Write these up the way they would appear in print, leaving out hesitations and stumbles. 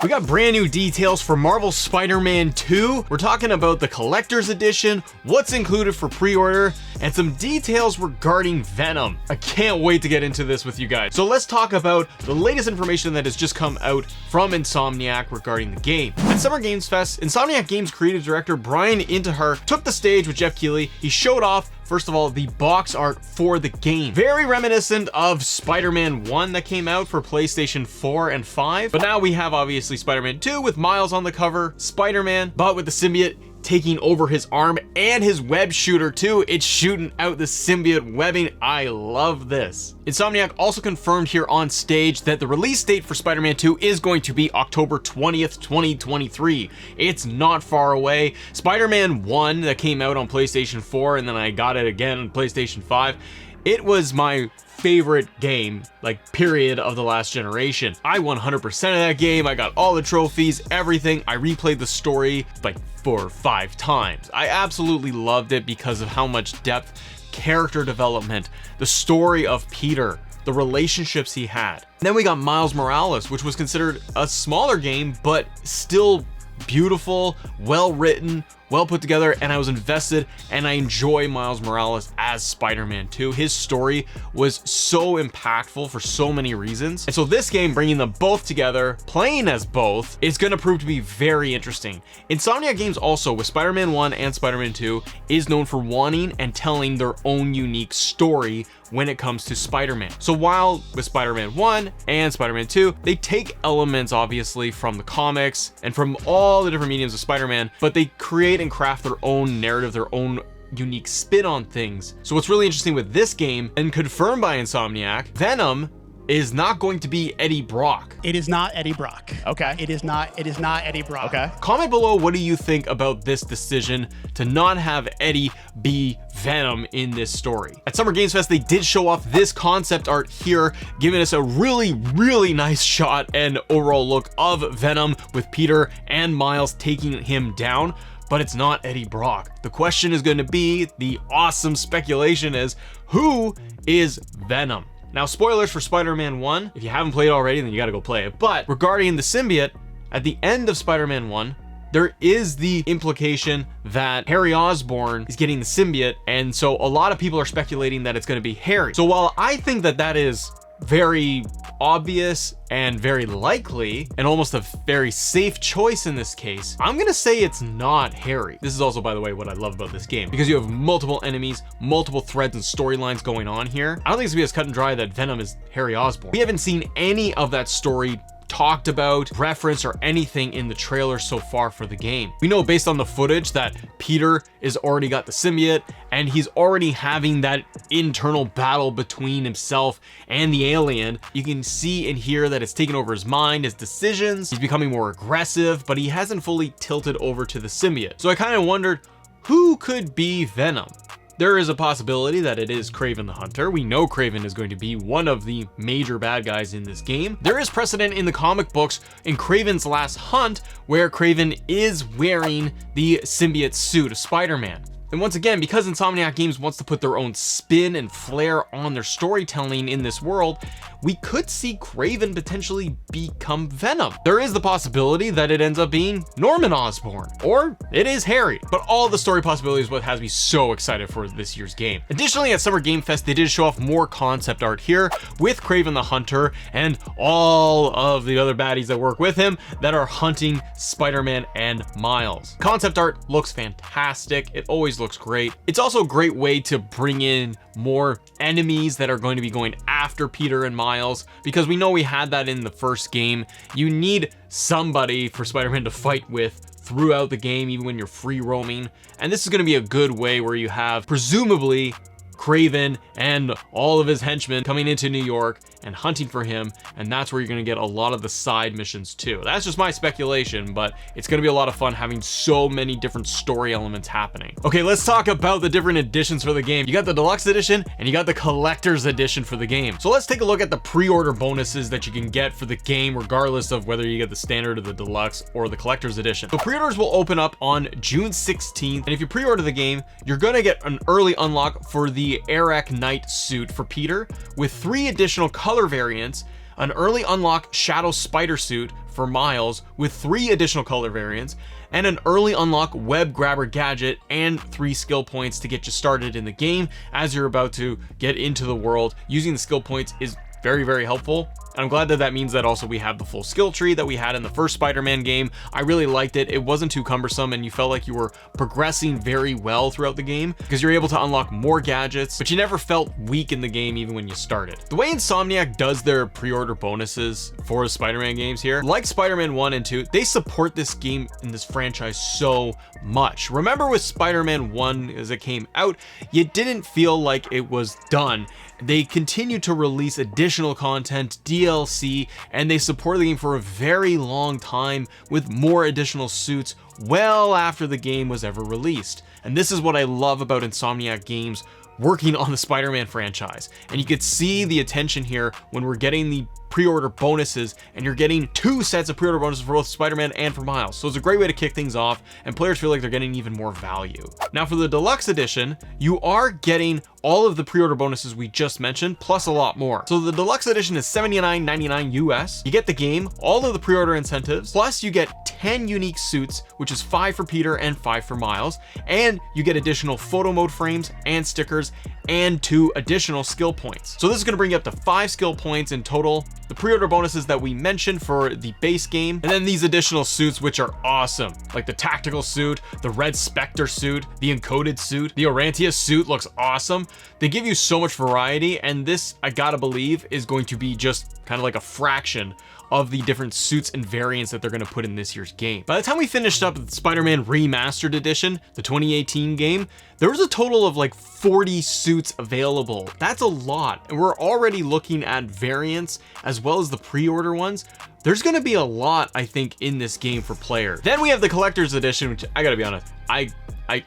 We got brand new details for Marvel Spider-Man 2. We're talking about the collector's edition, what's included for pre-order, and some details regarding Venom. I can't wait to get into this with you guys. So let's talk about the latest information that has just come out from Insomniac regarding the game. At Summer Games Fest, Insomniac Games creative director Brian Intihar took the stage with Jeff Keighley. He showed off, first of all, the box art for the game. Very reminiscent of Spider-Man 1 that came out for PlayStation 4 and 5. But now we have obviously Spider-Man 2 with Miles on the cover, Spider-Man, but with the symbiote taking over his arm and his web shooter too. It's shooting out the symbiote webbing. I love this. Insomniac also confirmed here on stage that the release date for Spider-Man 2 is going to be October 20th, 2023. It's not far away. Spider-Man 1 that came out on PlayStation 4 and then I got it again on PlayStation 5. It was my favorite game, like period, of the last generation. I 100% of that game. I got all the trophies, everything. I replayed the story like 4 or 5 times. I absolutely loved it because of how much depth, character development, the story of Peter, the relationships he had. And then we got Miles Morales, which was considered a smaller game, but still beautiful, well written, well put together, and I was invested, and I enjoy Miles Morales as Spider-Man 2. His story was so impactful for so many reasons. And so this game, bringing them both together, playing as both, is going to prove to be very interesting. Insomniac Games also, with Spider-Man 1 and Spider-Man 2, is known for wanting and telling their own unique story when it comes to Spider-Man. So while with Spider-Man 1 and Spider-Man 2, they take elements obviously from the comics and from all the different mediums of Spider-Man, but they create and craft their own narrative, their own unique spin on things. So what's really interesting with this game, and confirmed by Insomniac, Venom is not going to be Eddie Brock. It is not Eddie Brock. Okay. It is not Eddie Brock. Okay. Comment below, what do you think about this decision to not have Eddie be Venom in this story? At Summer Games Fest, they did show off this concept art here, giving us a really nice shot and overall look of Venom with Peter and Miles taking him down. But it's not Eddie Brock. The question is going to be, the awesome speculation is, who is Venom? Now, spoilers for Spider-Man 1. If you haven't played it already, then you gotta go play it. But regarding the symbiote, at the end of Spider-Man 1, there is the implication that Harry Osborn is getting the symbiote, and so a lot of people are speculating that it's gonna be Harry. So while I think that that is very obvious and very likely and almost a very safe choice in this case, I'm gonna say it's not Harry. This is also, by the way, what I love about this game, because you have multiple enemies, multiple threads and storylines going on here. I don't think it's gonna be as cut and dry that Venom is Harry Osborn. We haven't seen any of that story talked about, referenced, or anything in the trailer so far for the game. We know based on the footage that Peter is already got the symbiote and he's already having that internal battle between himself and the alien. You can see and hear that it's taken over his mind, his decisions. He's becoming more aggressive, but he hasn't fully tilted over to the symbiote. So I kind of wondered, who could be Venom? There is a possibility that it is Kraven the Hunter. We know Kraven is going to be one of the major bad guys in this game. There is precedent in the comic books in Kraven's Last Hunt where Kraven is wearing the symbiote suit of Spider-Man. And once again, because Insomniac Games wants to put their own spin and flair on their storytelling in this world, we could see Kraven potentially become Venom. There is the possibility that it ends up being Norman Osborn, or it is Harry. But all the story possibilities is what has me so excited for this year's game. Additionally, at Summer Game Fest, they did show off more concept art here with Kraven the Hunter and all of the other baddies that work with him that are hunting Spider-Man and Miles. Concept art looks fantastic. It always looks great. It's also a great way to bring in more enemies that are going to be going after Peter and Miles, because we know we had that in the first game. You need somebody for Spider-Man to fight with throughout the game, even when you're free roaming. And this is going to be a good way where you have presumably Kraven and all of his henchmen coming into New York and hunting for him, and that's where you're going to get a lot of the side missions too. That's just my speculation, but it's going to be a lot of fun having so many different story elements happening. Okay, let's talk about the different editions for the game. You got the deluxe edition and you got the collector's edition for the game. So let's take a look at the pre-order bonuses that you can get for the game, regardless of whether you get the standard or the deluxe or the collector's edition. So pre-orders will open up on June 16th, and if you pre-order the game, you're going to get an early unlock for the Eric Knight suit for Peter with 3 additional color variants an early unlock Shadow Spider suit for Miles with 3 additional color variants, and an early unlock Web Grabber gadget and 3 skill points to get you started in the game as you're about to get into the world. Using the skill points is very, very helpful. And I'm glad that that means that also we have the full skill tree that we had in the first Spider-Man game. I really liked it. It wasn't too cumbersome and you felt like you were progressing very well throughout the game because you're able to unlock more gadgets, but you never felt weak in the game even when you started. The way Insomniac does their pre-order bonuses for the Spider-Man games here, like Spider-Man 1 and 2, they support this game in this franchise so much. Remember with Spider-Man 1 as it came out, you didn't feel like it was done. They continue to release additional content, DLC, and they support the game for a very long time with more additional suits well after the game was ever released. And this is what I love about Insomniac Games working on the Spider-Man franchise. And you could see the attention here when we're getting the pre-order bonuses, and you're getting 2 sets of pre-order bonuses for both Spider-Man and for Miles. So it's a great way to kick things off, and players feel like they're getting even more value. Now for the deluxe edition, you are getting all of the pre-order bonuses we just mentioned, plus a lot more. So the deluxe edition is $79.99 US. You get the game, all of the pre-order incentives, plus you get 10 unique suits, which is 5 for Peter and 5 for Miles, and you get additional photo mode frames and stickers and 2 additional skill points. So this is going to bring you up to 5 skill points in total. The pre-order bonuses that we mentioned for the base game, and then these additional suits, which are awesome, like the tactical suit, the Red Spectre suit, the encoded suit, the Orantia suit looks awesome. They give you so much variety, and this, I gotta believe, is going to be just kind of like a fraction of the different suits and variants that they're going to put in this year's game. By the time we finished up with Spider-Man Remastered Edition, the 2018 game, there was a total of like 40 suits available. That's a lot, and we're already looking at variants as well as the pre-order ones. There's going to be a lot, I think, in this game for players. Then we have the Collector's Edition, which I gotta be honest, I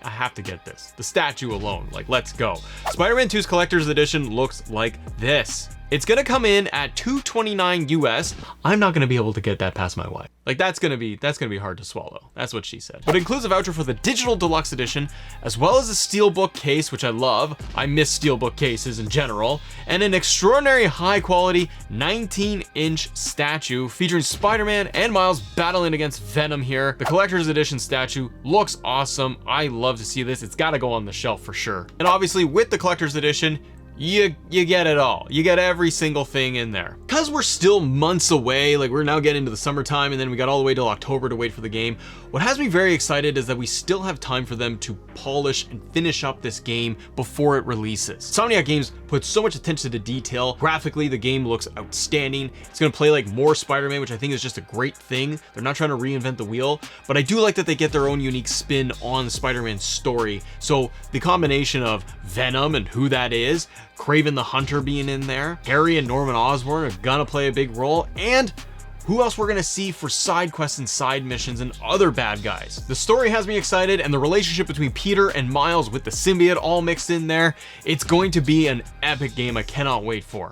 have to get this. The statue alone, like, let's go. Spider-Man 2's Collector's Edition looks like this. It's gonna come in at $229 US. I'm not gonna be able to get that past my wife. Like, that's gonna be hard to swallow. That's what she said. But it includes a voucher for the digital deluxe edition, as well as a steelbook case, which I love. I miss steelbook cases in general, and an extraordinary high quality 19-inch statue featuring Spider-Man and Miles battling against Venom here. The collector's edition statue looks awesome. I love to see this. It's gotta go on the shelf for sure. And obviously with the collector's edition, you get it all. You get every single thing in there. Because we're still months away, like we're now getting into the summertime and then we got all the way till October to wait for the game. What has me very excited is that we still have time for them to polish and finish up this game before it releases. Insomniac Games put so much attention to detail. Graphically, the game looks outstanding. It's gonna play like more Spider-Man, which I think is just a great thing. They're not trying to reinvent the wheel, but I do like that they get their own unique spin on the Spider-Man story. So the combination of Venom and who that is, Kraven the Hunter being in there, Harry and Norman Osborn are gonna play a big role, and who else we're gonna see for side quests and side missions and other bad guys. The story has me excited, and the relationship between Peter and Miles with the symbiote all mixed in there. It's going to be an epic game I cannot wait for.